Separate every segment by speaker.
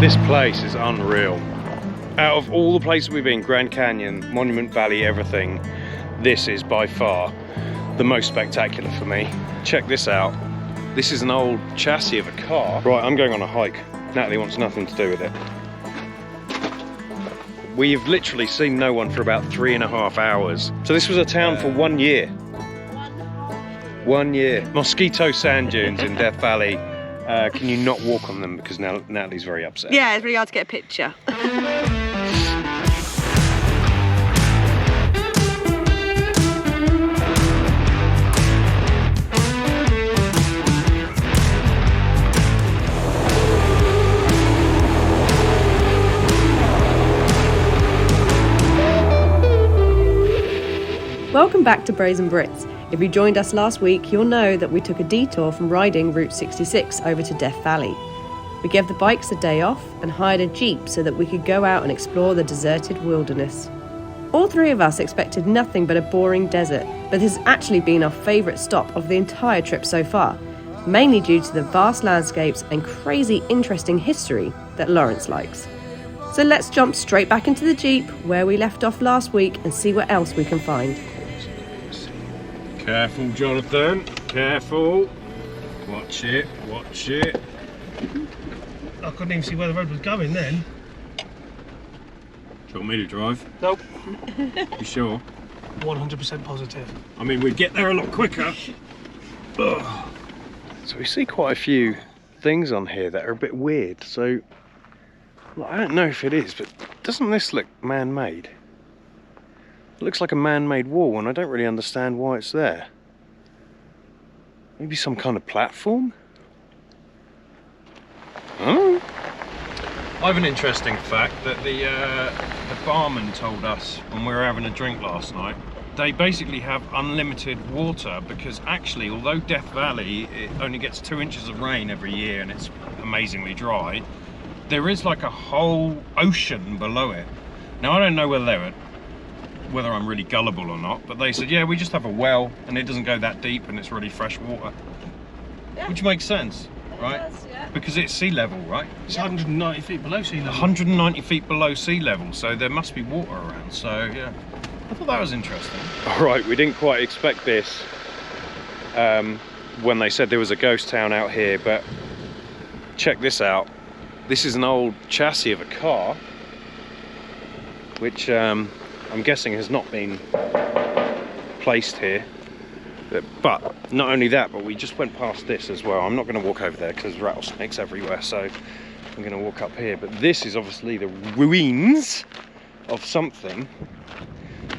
Speaker 1: This place is unreal. Out of all the places we've been, Grand Canyon, Monument Valley, everything, this is by far the most spectacular for me. Check this out. This is an old chassis of a car. Right, I'm going on a hike. Natalie wants nothing to do with it. We've literally seen no one for about 3.5 hours. So this was a town for 1 year. 1 year. Mosquito sand dunes in Death Valley. Can you not walk on them because now Natalie's very upset?
Speaker 2: Yeah, it's really hard to get a picture. Welcome back to Brazen Brits. If you joined us last week, you'll know that we took a detour from riding Route 66 over to Death Valley. We gave the bikes a day off and hired a Jeep so that we could go out and explore the deserted wilderness. All three of us expected nothing but a boring desert, but this has actually been our favourite stop of the entire trip so far, mainly due to the vast landscapes and crazy interesting history that Lawrence likes. So let's jump straight back into the Jeep where we left off last week and see what else we can find.
Speaker 1: Careful, Jonathan, careful. Watch it, watch it.
Speaker 3: I couldn't even see where the road was going then.
Speaker 1: Do you want me to drive?
Speaker 3: Nope.
Speaker 1: You sure?
Speaker 3: 100% positive.
Speaker 1: I mean, we'd get there a lot quicker. Ugh. So we see quite a few things on here that are a bit weird. So, well, I don't know if it is, but doesn't this look man-made? It looks like a man-made wall, and I don't really understand why it's there. Maybe some kind of platform? Oh. I have an interesting fact that the barman told us when we were having a drink last night. They basically have unlimited water because actually, although Death Valley it only gets 2 inches of rain every year and it's amazingly dry, there is like a whole ocean below it. Now I don't know whether I'm really gullible or not, but they said, yeah, we just have a well and it doesn't go that deep and it's really fresh water. Yeah. Which makes sense, right? It does, yeah. Because it's sea level, right?
Speaker 3: It's 190 feet below sea level.
Speaker 1: 190 feet below sea level, so there must be water around, so yeah. I thought that was interesting. All right, we didn't quite expect this when they said there was a ghost town out here, but check this out. This is an old chassis of a car, which I'm guessing has not been placed here. But not only that, but we just went past this as well. I'm not going to walk over there because there's rattlesnakes everywhere, so I'm going to walk up here. But this is obviously the ruins of something,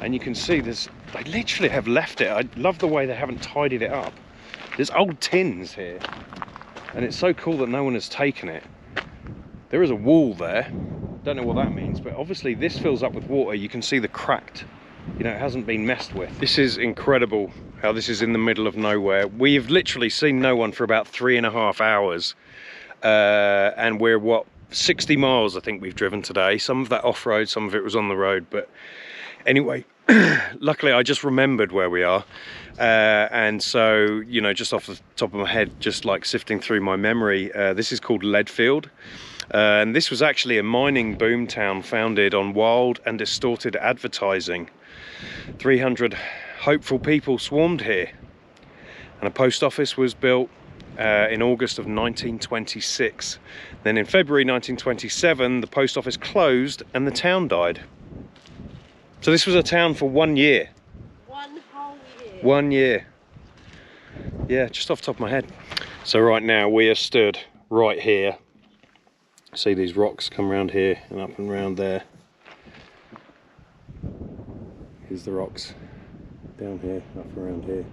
Speaker 1: and you can see they literally have left it. I love the way they haven't tidied it up. There's old tins here, and it's so cool that no one has taken it. There is a wall there. Don't know what that means, but obviously this fills up with water. You can see the cracked, you know, it hasn't been messed with. This is incredible how this is in the middle of nowhere. We've literally seen no one for about 3.5 hours, and we're what, 60 miles I think we've driven today. Some of that off-road, some of it was on the road, but anyway, luckily I just remembered where we are, and so, you know, just off the top of my head, just like sifting through my memory, this is called Leadfield. And this was actually a mining boom town founded on wild and distorted advertising. 300 hopeful people swarmed here, and a post office was built in August of 1926. Then in February 1927, the post office closed and the town died. So this was a town for 1 year.
Speaker 2: 1 whole year.
Speaker 1: 1 year. Yeah, just off the top of my head. So right now we are stood right here. See these rocks come around here and up and around there. Here's the rocks down here, up around here.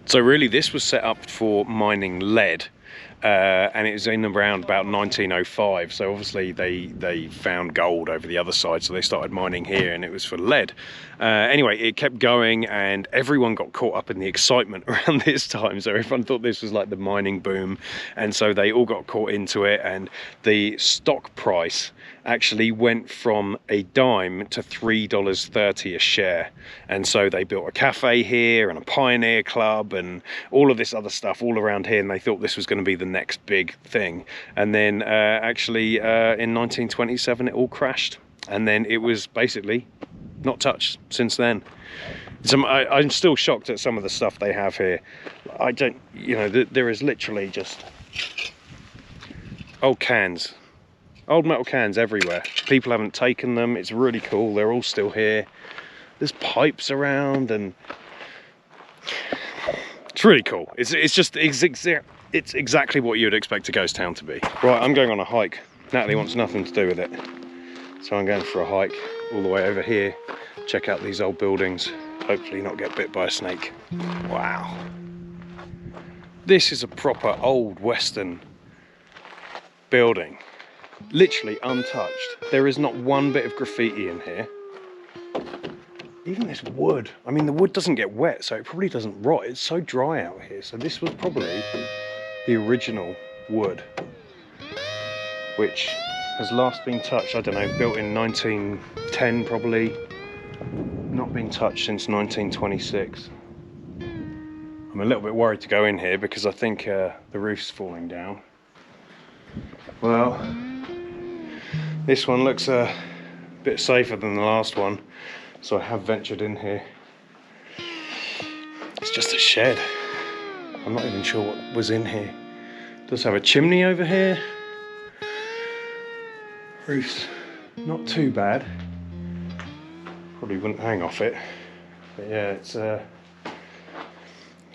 Speaker 1: So really this was set up for mining lead, and it was in around about 1905. So obviously they found gold over the other side, so they started mining here, and it was for lead. Anyway, it kept going, and everyone got caught up in the excitement around this time. So everyone thought this was like the mining boom, and so they all got caught into it, and the stock price actually went from a dime to $3.30 a share. And so they built a cafe here and a pioneer club and all of this other stuff all around here, and they thought this was going to be the next big thing. And then actually in 1927 it all crashed, and then it was basically not touched since then. I'm still shocked at some of the stuff they have here. I don't, you know, there is literally just old cans, old metal cans everywhere. People haven't taken them. It's really cool. They're all still here. There's pipes around, and it's really cool. It's exactly what you'd expect a ghost town to be. Right, I'm going on a hike. Natalie wants nothing to do with it, so I'm going for a hike all the way over here. Check out these old buildings. Hopefully not get bit by a snake. Wow. This is a proper old Western building. Literally untouched. There is not one bit of graffiti in here. Even this wood. I mean, the wood doesn't get wet, so it probably doesn't rot. It's so dry out here. So this was probably the original wood, which has last been touched, I don't know, built in 1910 probably. Not been touched since 1926. I'm a little bit worried to go in here because I think the roof's falling down. Well, this one looks a bit safer than the last one, so I have ventured in here. It's just a shed. I'm not even sure what was in here. It does have a chimney over here. Roof's not too bad. Probably wouldn't hang off it, but yeah, it's you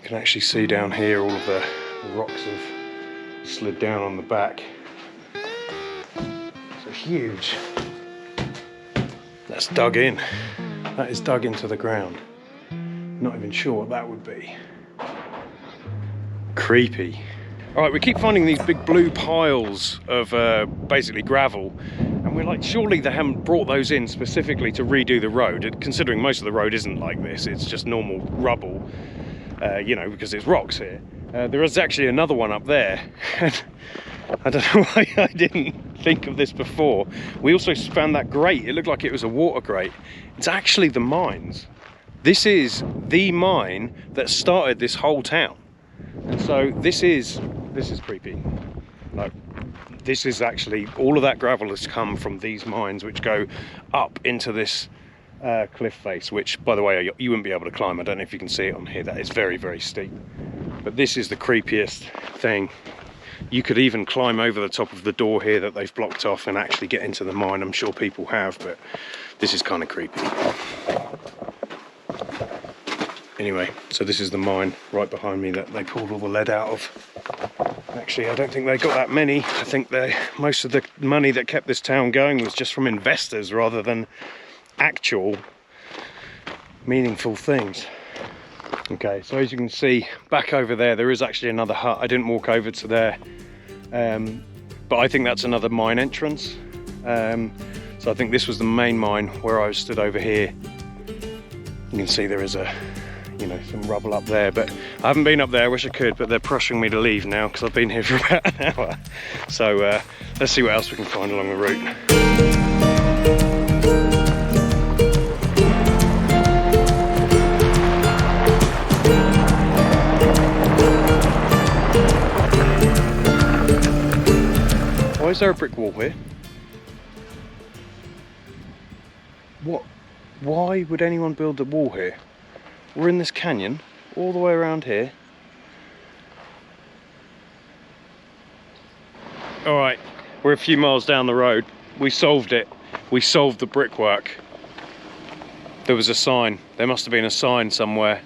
Speaker 1: can actually see down here all of the rocks have slid down on the back. So huge. That's dug in. That is dug into the ground. Not even sure what that would be. Creepy. All right, we keep finding these big blue piles of basically gravel. And we're like, surely they haven't brought those in specifically to redo the road, considering most of the road isn't like this. It's just normal rubble, you know, because it's rocks here. There is actually another one up there. I don't know why I didn't think of this before. We also found that grate. It looked like it was a water grate. It's actually the mines. This is the mine that started this whole town. And so this is creepy. Like, this is actually, all of that gravel has come from these mines, which go up into this cliff face, which, by the way, you wouldn't be able to climb. I don't know if you can see it on here. That is very, very steep. But this is the creepiest thing. You could even climb over the top of the door here that they've blocked off and actually get into the mine. I'm sure people have, but this is kind of creepy. Anyway, so this is the mine right behind me that they pulled all the lead out of. Actually, I don't think they got that many. I think most of the money that kept this town going was just from investors rather than actual meaningful things. Okay, so as you can see, back over there is actually another hut. I didn't walk over to there, but I think that's another mine entrance. So I think this was the main mine where I stood over here. You can see there is some rubble up there, but I haven't been up there. I wish I could, but they're pressuring me to leave now because I've been here for about an hour. So let's see what else we can find along the route. Why is there a brick wall here? What? Why would anyone build a wall here? We're in this canyon, all the way around here. All right, we're a few miles down the road. We solved it. We solved the brickwork. There was a sign. There must have been a sign somewhere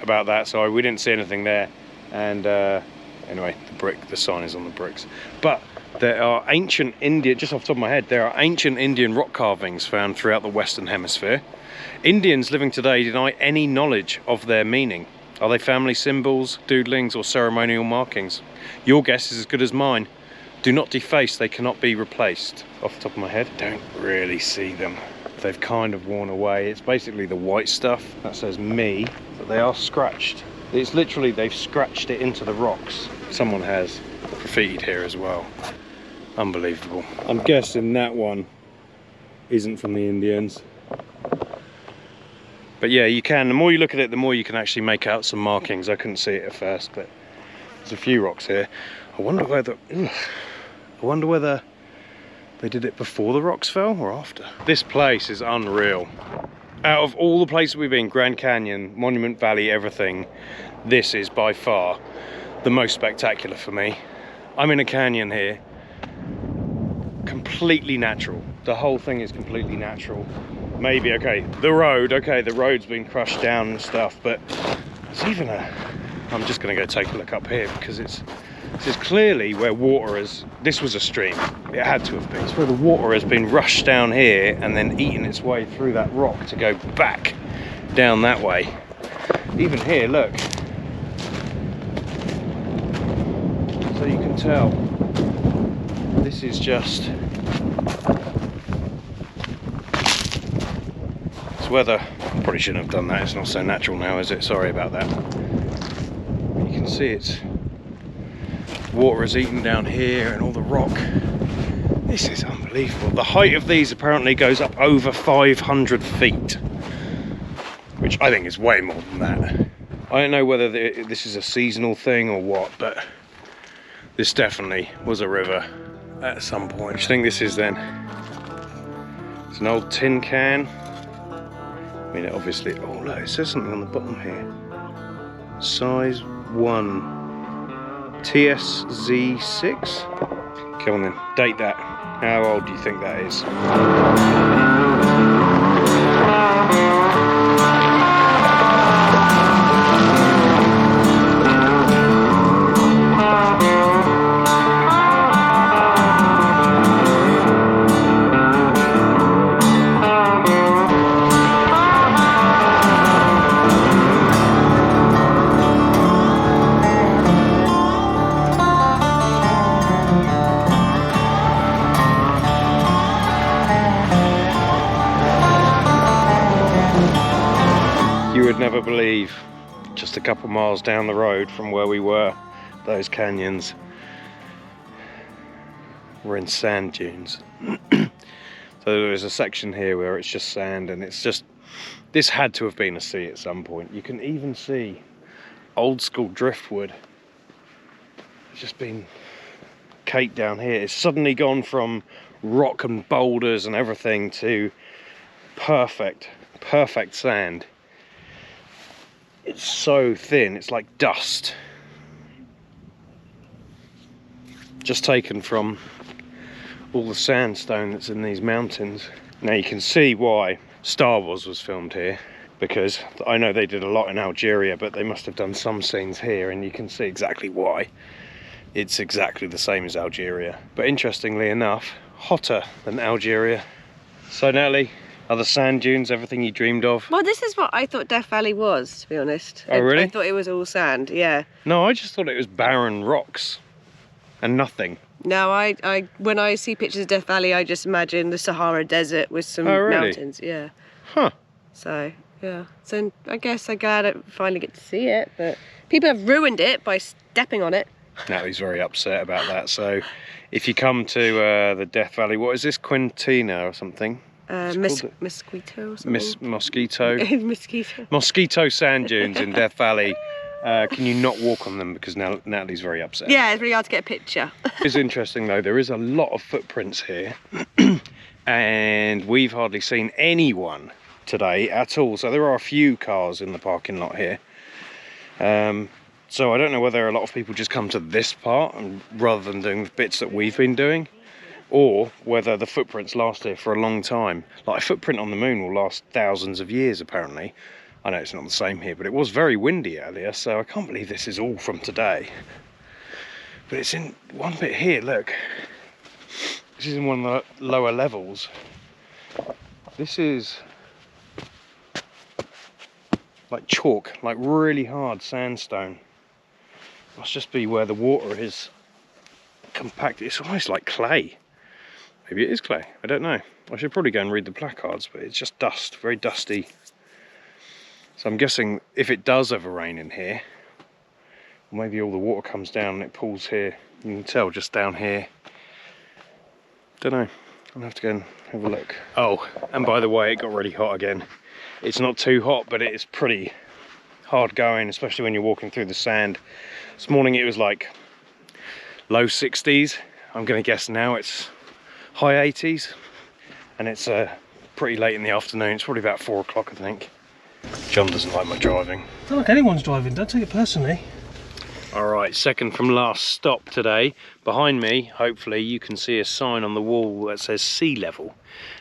Speaker 1: about that, so we didn't see anything there. And anyway, the sign is on the bricks. But there are ancient Indian, just off the top of my head, there are ancient Indian rock carvings found throughout the Western Hemisphere. Indians living today deny any knowledge of their meaning. Are they family symbols, doodlings, or ceremonial markings? Your guess is as good as mine. Do not deface, they cannot be replaced. Off the top of my head, don't really see them. They've kind of worn away. It's basically the white stuff that says me, but they are scratched. It's literally, they've scratched it into the rocks. Someone has graffitied here as well. Unbelievable. I'm guessing that one isn't from the Indians. But yeah, you can, the more you look at it, the more you can actually make out some markings. I couldn't see it at first, but there's a few rocks here. I wonder whether they did it before the rocks fell or after. This place is unreal. Out of all the places we've been, Grand Canyon, Monument Valley, everything, this is by far the most spectacular for me. I'm in a canyon here, completely natural. The whole thing is completely natural. Maybe, okay, the road's been crushed down and stuff, but it's even I'm just gonna go take a look up here because this is clearly where water is. This was a stream, it had to have been. It's where the water has been rushed down here and then eaten its way through that rock to go back down that way. Even here, look. So you can tell, this is just, it's weather. Probably shouldn't have done that, it's not so natural now, is it? Sorry about that. You can see it's water is eaten down here and all the rock. This is unbelievable. The height of these apparently goes up over 500 feet, which I think is way more than that. I don't know whether this is a seasonal thing or what, but this definitely was a river at some point. What do you think this is then? It's an old tin can. I mean, obviously, oh look, it says something on the bottom here. Size 1. TSZ6? Come on then, date that. How old do you think that is? You would never believe, just a couple miles down the road from where we were, those canyons were in sand dunes. So there's a section here where it's just sand, and it's just, this had to have been a sea at some point. You can even see old school driftwood. It's just been caked down here. It's suddenly gone from rock and boulders and everything to perfect sand. It's so thin, it's like dust. Just taken from all the sandstone that's in these mountains. Now you can see why Star Wars was filmed here, because I know they did a lot in Algeria, but they must have done some scenes here, and you can see exactly why. It's exactly the same as Algeria. But interestingly enough, hotter than Algeria. So Natalie, are the sand dunes everything you dreamed of?
Speaker 2: Well, this is what I thought Death Valley was, to be honest.
Speaker 1: Oh, really?
Speaker 2: I thought it was all sand, yeah.
Speaker 1: No, I just thought it was barren rocks and nothing.
Speaker 2: No, when I see pictures of Death Valley, I just imagine the Sahara Desert with some mountains, yeah.
Speaker 1: Huh.
Speaker 2: So, yeah. So I guess I'm glad I finally get to see it, but people have ruined it by stepping on it.
Speaker 1: Natalie's very upset about that. So if you come to the Death Valley, what is this, Quintina or something?
Speaker 2: Mosquito or something?
Speaker 1: Mosquito.
Speaker 2: Mosquito.
Speaker 1: Mosquito sand dunes in Death Valley. Can you not walk on them, because Natalie's very upset?
Speaker 2: Yeah, it's really hard to get a picture.
Speaker 1: It's interesting though, there is a lot of footprints here and we've hardly seen anyone today at all. So there are a few cars in the parking lot here. So I don't know whether a lot of people just come to this part and rather than doing the bits that we've been doing, or whether the footprints last here for a long time. Like a footprint on the moon will last thousands of years apparently. I know it's not the same here, but it was very windy earlier, so I can't believe this is all from today. But it's in one bit here, look. This is in one of the lower levels. This is like chalk, like really hard sandstone. Must just be where the water is compacted. It's almost like clay. Maybe it is clay, I don't know. I should probably go and read the placards, but it's just dust, very dusty. So I'm guessing if it does ever rain in here, maybe all the water comes down and it pools here. You can tell just down here. Don't know, I'm gonna have to go and have a look. Oh, and by the way, it got really hot again. It's not too hot, but it is pretty hard going, especially when you're walking through the sand. This morning it was like low 60s. I'm going to guess now it's high 80s, and it's pretty late in the afternoon. It's probably about 4 o'clock, I think. John doesn't like my driving.
Speaker 3: I don't like anyone's driving, don't take it personally.
Speaker 1: Alright, second from last stop today. Behind me, hopefully, you can see a sign on the wall that says sea level.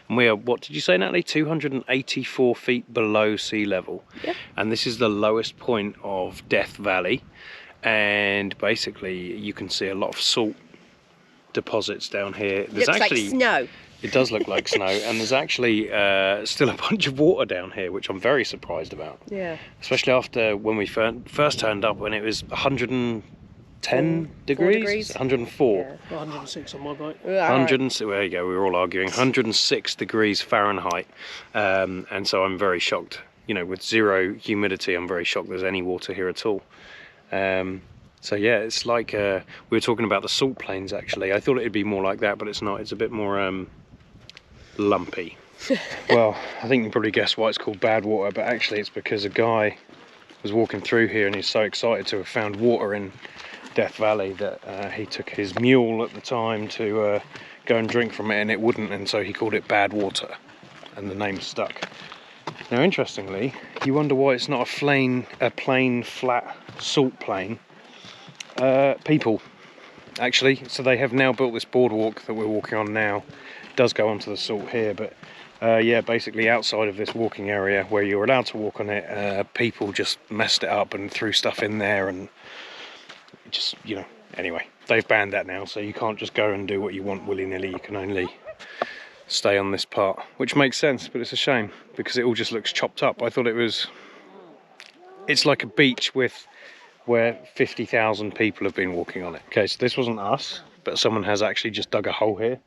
Speaker 1: And we are, what did you say, Natalie? 284 feet below sea level.
Speaker 2: Yep. And
Speaker 1: this is the lowest point of Death Valley. And basically, you can see a lot of salt deposits down here. There's
Speaker 2: looks
Speaker 1: actually
Speaker 2: like snow.
Speaker 1: It does look like snow, and there's actually still a bunch of water down here, which I'm very surprised about.
Speaker 2: Yeah.
Speaker 1: Especially after when we first turned up, when it was 110 degrees? 104.
Speaker 2: Yeah.
Speaker 3: 106 on my bike.
Speaker 1: 106, there you go, we were all arguing. 106 degrees Fahrenheit. And so I'm very shocked. You know, with zero humidity, I'm very shocked there's any water here at all. So yeah, it's like, we were talking about the salt plains actually. I thought it'd be more like that, but it's not. It's a bit more lumpy. Well, I think you can probably guess why it's called Badwater, but actually it's because a guy was walking through here and he's so excited to have found water in Death Valley that he took his mule at the time to go and drink from it, and it wouldn't, and so he called it Badwater, and the name stuck. Now interestingly, you wonder why it's not a plain flat salt plain. People actually, so they have now built this boardwalk that we're walking on now. It does go onto the salt here, but yeah, basically outside of this walking area where you're allowed to walk on it, people just messed it up and threw stuff in there, and just, you know, anyway, they've banned that now, so you can't just go and do what you want willy-nilly. You can only stay on this part, which makes sense, but it's a shame because it all just looks chopped up. I thought it's like a beach where 50,000 people have been walking on it. Okay, so this wasn't us, but someone has actually just dug a hole here.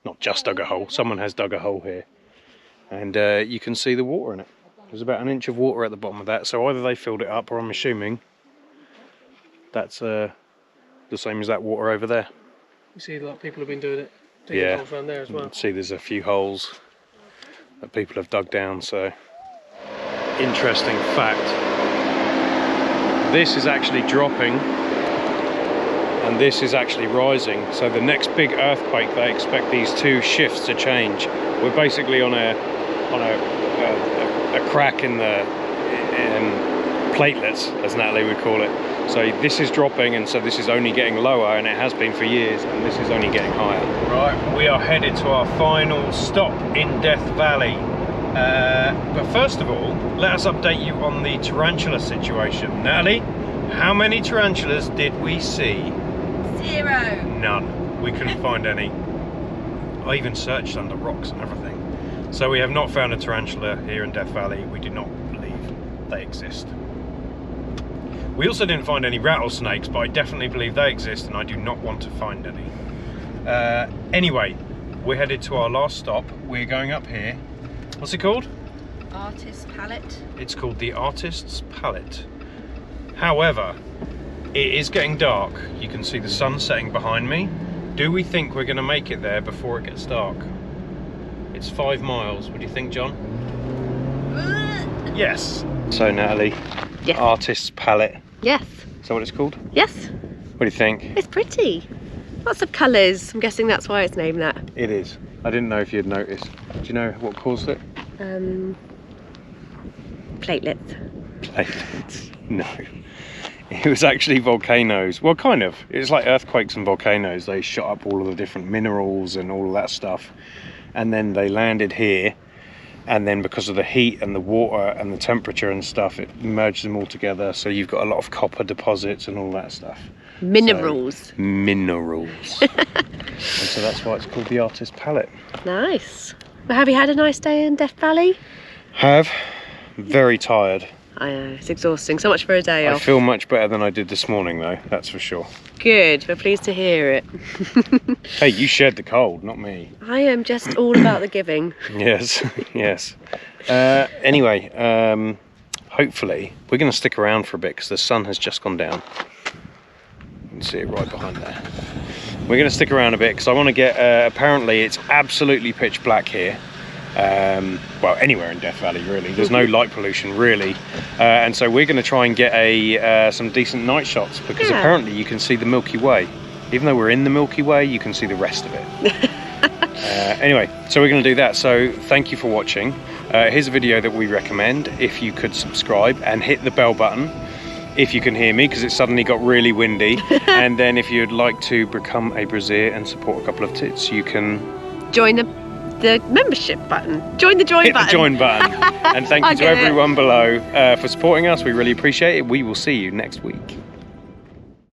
Speaker 1: Not just dug a hole, someone has dug a hole here. And you can see the water in it. There's about an inch of water at the bottom of that, so either they filled it up, or I'm assuming that's the same as that water over there.
Speaker 3: You see, like, people have been doing it. Digging holes around there as well.
Speaker 1: You can see there's a few holes that people have dug down, so... Interesting fact. This is actually dropping and this is actually rising, so the next big earthquake, they expect these two shifts to change. We're basically on a crack in the platelets, as Natalie would call it. So this is dropping, and so this is only getting lower, and it has been for years, and this is only getting higher. Right, we are headed to our final stop in Death Valley. But first of all, let us update you on the tarantula situation. Natalie, how many tarantulas did we see?
Speaker 2: 0.
Speaker 1: None. We couldn't find any. I even searched under rocks and everything. So we have not found a tarantula here in Death Valley. We do not believe they exist. We also didn't find any rattlesnakes, but I definitely believe they exist, and I do not want to find any. Anyway, we're headed to our last stop. We're going up here. What's it called?
Speaker 2: Artist's Palette.
Speaker 1: It's called the Artist's Palette. However, it is getting dark. You can see the sun setting behind me. Do we think we're going to make it there before it gets dark? It's 5 miles. What do you think, John? Yes. So, Natalie,
Speaker 2: Yes.
Speaker 1: Artist's Palette.
Speaker 2: Yes.
Speaker 1: Is that what it's called?
Speaker 2: Yes.
Speaker 1: What do you think?
Speaker 2: It's pretty. Lots of colours. I'm guessing that's why it's named that.
Speaker 1: It is. I didn't know if you'd noticed. Do you know what caused it?
Speaker 2: Platelets.
Speaker 1: Platelets. No. It was actually volcanoes. Well, kind of. It was like earthquakes and volcanoes. They shot up all of the different minerals and all of that stuff. And then they landed here. And then because of the heat and the water and the temperature and stuff, it merged them all together. So you've got a lot of copper deposits and all that stuff.
Speaker 2: Minerals.
Speaker 1: So, minerals. And so that's why it's called the Artist's Palette.
Speaker 2: Nice. Well, have you had a nice day in Death Valley?
Speaker 1: Have. Very tired.
Speaker 2: I know, it's exhausting. So much for a day
Speaker 1: I
Speaker 2: off.
Speaker 1: feel much better than I did this morning, though. That's for sure.
Speaker 2: Good. We're pleased to hear it.
Speaker 1: Hey, you shared the cold, not me.
Speaker 2: I am just all about the giving.
Speaker 1: Yes, yes. Anyway, hopefully we're going to stick around for a bit because the sun has just gone down. You can see it right behind there. We're going to stick around a bit because I want to get, apparently it's absolutely pitch black here. Well, anywhere in Death Valley, really. There's no light pollution, really. And so we're going to try and get some decent night shots because apparently you can see the Milky Way. Even though we're in the Milky Way, you can see the rest of it. Anyway, so we're going to do that. So thank you for watching. Here's a video that we recommend. If you could subscribe and hit the bell button if you can hear me, because it suddenly got really windy. And then if you'd like to become a Braziere and support a couple of tits, you can
Speaker 2: join the membership button. Join the join button.
Speaker 1: Hit the join button. And thank you to everyone below for supporting us. We really appreciate it. We will see you next week.